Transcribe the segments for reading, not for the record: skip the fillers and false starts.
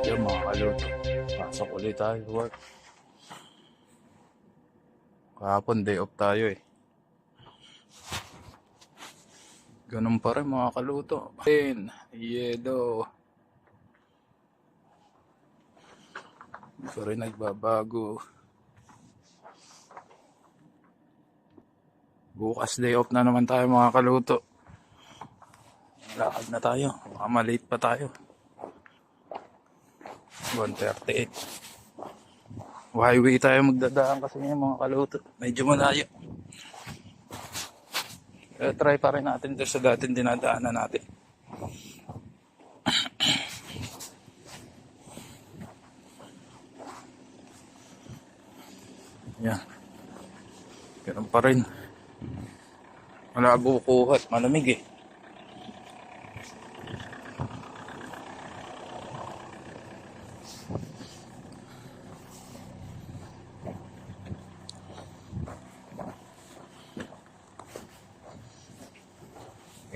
Yan mga kaluto. Pasok ulit tayo work. Kahapon day off tayo eh. Ganun pa rin mga kaluto. Yelo. Hindi pa rin nagbabago. Bukas day off na naman tayo mga kaluto. Lakad na tayo. Baka malate pa tayo. 1:38. Highway tayo magdadaan kasi ngayon mga kaluto. Medyo malayo. Pero try pa rin natin doon sa dating dinadaanan natin. Yan. Ganun pa rin. Wala bukuhat. Malamig eh.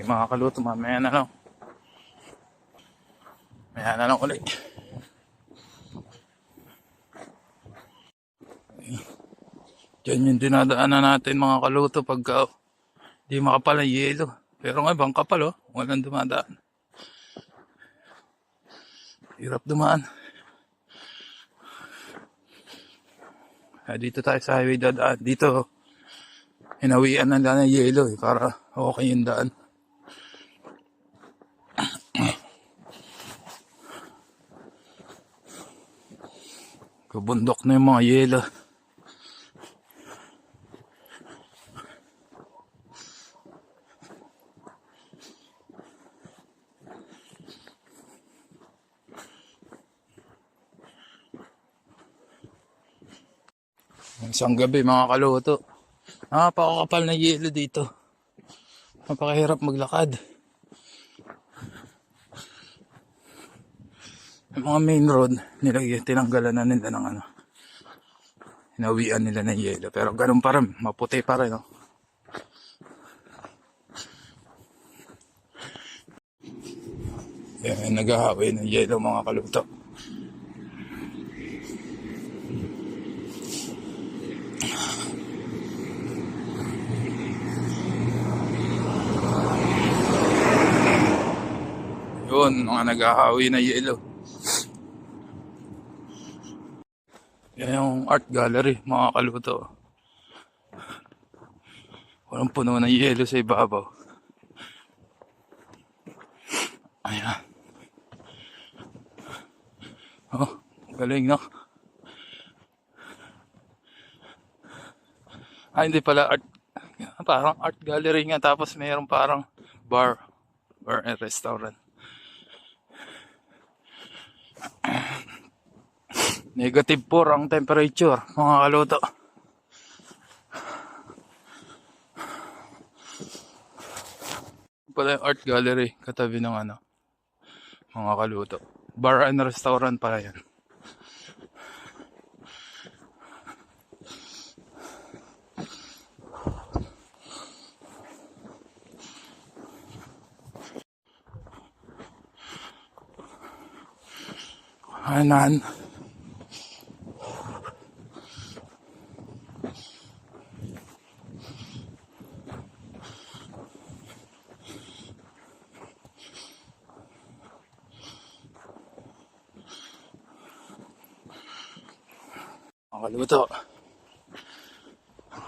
Mga kaluto, mamaya na lang. Mamaya na lang ulit. Diyan yung dinadaanan natin mga kaluto pagka di makapal ang yelo. Pero nga ibang kapal oh, walang dumadaan. Hirap dumaan. Dito tayo sa highway dadaan. Dito, hinawian na lang ng yelo eh, para okay yung daan. Kabundok na yung mga yelo. Isang gabi mga kaluto. Napakakapal na yelo dito. Napakahirap maglakad. Yung mga main road, tinanggalan na nila ng ano. Hinawian nila ng yelo. Pero ganun pa rin, maputi pa rin. No? Yan, naghahawi ng yelo mga kaluto. Yun, mga naghahawi na yelo. Yan yung art gallery, mga kaluto. Walang puno ng yelo sa ibabaw. Ayan. Oh, galing no? Hindi pala art. Parang art gallery nga, tapos mayroong parang bar and restaurant. -4 ang temperature, mga kaluto. Pala yung art gallery, katabi ng ano, mga kaluto. Bar and restaurant pala yan. Hanan.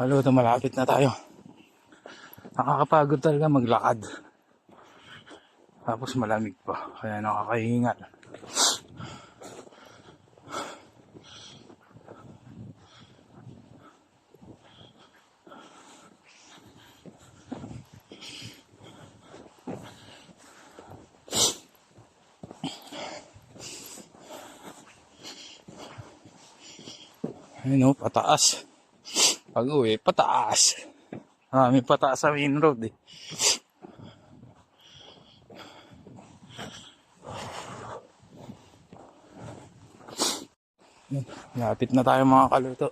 Kaluto, malapit na tayo. Nakakapagod talaga maglakad. Tapos malamig pa, kaya nakakahingal. Ayun o, pataas. Pag uwi, pataas. May pataas sa main road eh. Lapit na tayo mga kaluto.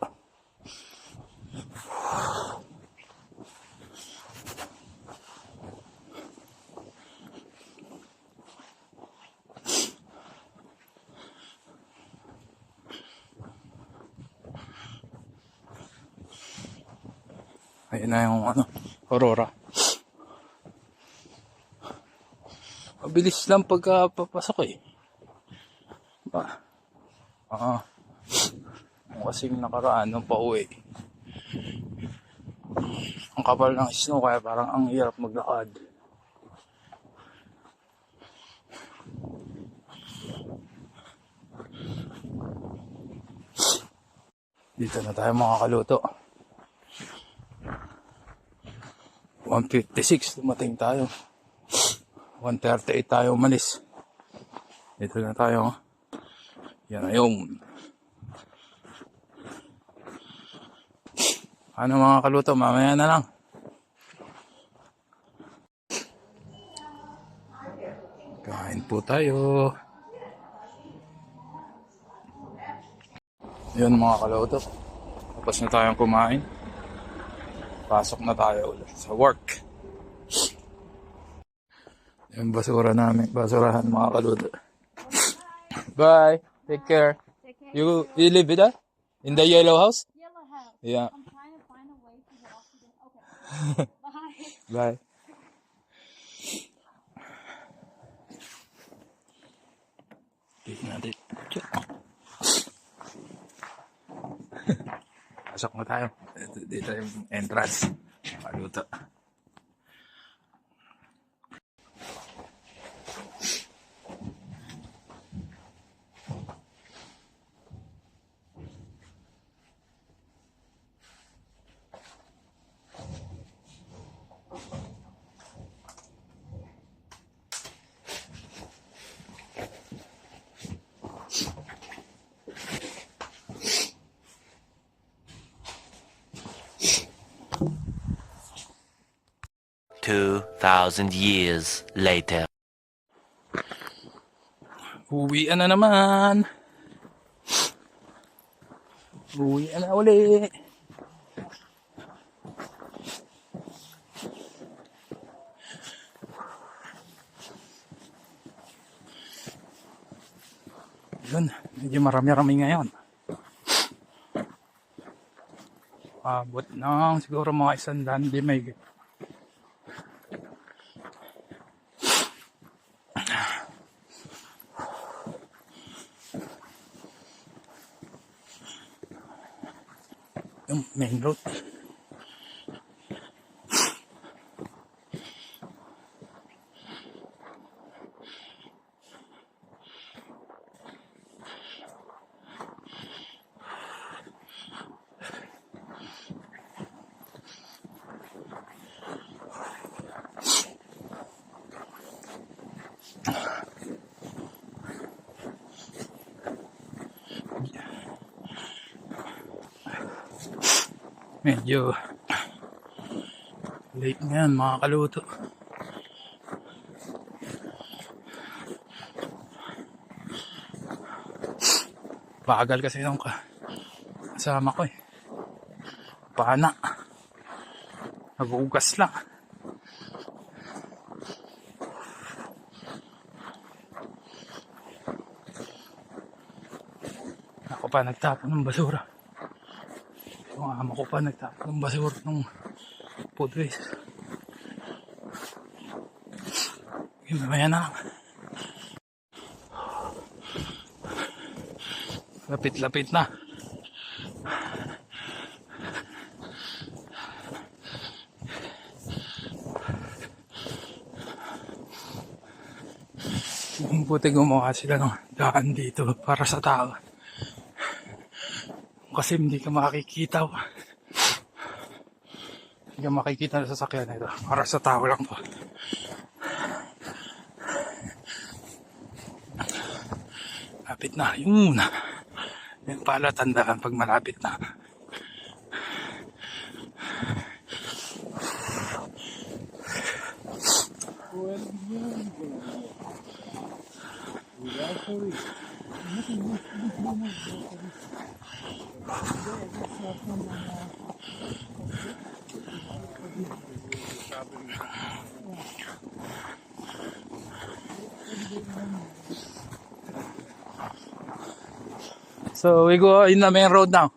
Ayun na yung ano, Aurora. Mabilis lang pagka papasok eh. Ba? Yung kasing nakaraan nung pauwi. Ang kapal ng snow kaya parang ang hirap maglakad. Dito na tayo makakaluto. 1:56 dumating tayo. 1:38 tayo umalis. Dito na tayo. Yan na yung. Ano mga kaluto, mamaya na lang. Kain po tayo. Yun mga kaluto. Tapos na tayong kumain. Pasok na tayo ulit sa work. Yung basura namin. Basurahan mga kaluto. Bye. Take care. You live with that? In the yellow house? Yellow house. Yeah. I'm trying to find a way to get off the Okay. Bye. Bye. Dito natin. Pasok na tayo. Dito yung entrance. Maluto. Two 2,000 years later. Uwian na naman. Uwian na uli. Yun, medyo marami-rami ngayon. Abot ng siguro mga 100, di may yung main road. Medyo late ngayon mga kaluto. Bagal kasi yung kasama ko eh. Pana. Nagugas lang. Ako pa nagtapon ng basura. Yung amo ko pa nagtapon ng basura ng food waste. Yung mamaya na lang. Lapit-lapit na. Buti gumawa sila ng daan dito para sa tao. Kasi hindi ka makikita. Hindi ka makikita na sasakyan nito. Para sa tao lang to. Lapit na. Yun. Yan pala tandaan pag malapit na. So we go in the main road now.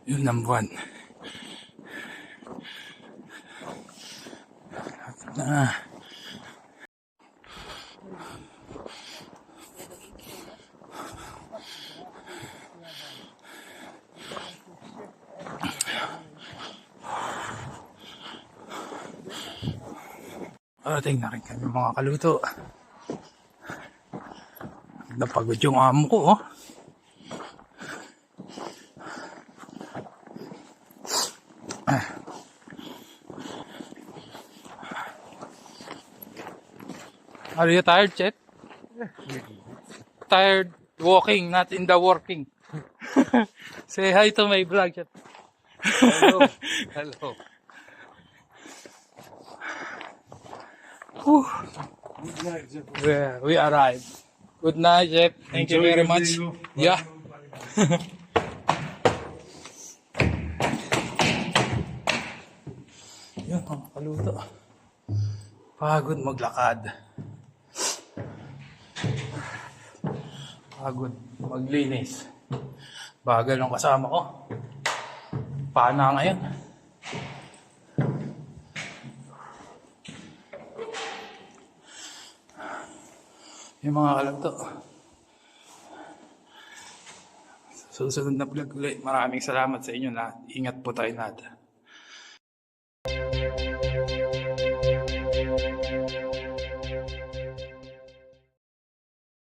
Yun ang buwan. Na. Parating na rin kami mga kaluto. Napagod yung amo ko, oh. Are you tired, Chet? Tired walking, not in the working. Say hi to my vlog, Chet. Hello. Hello. Whew. Good night, Jeff. We arrived. Good night, Jeff. Thank you Enjoy very your much. day, you. Yeah. Yun, mga kaluto. Pagod maglakad. Pagod maglinis. Bagal ang kasama ko. Paana ngayon. Yung mga kaluto. Susunod na vlog ulit. Maraming salamat sa inyo lahat. Ingat po tayo lahat.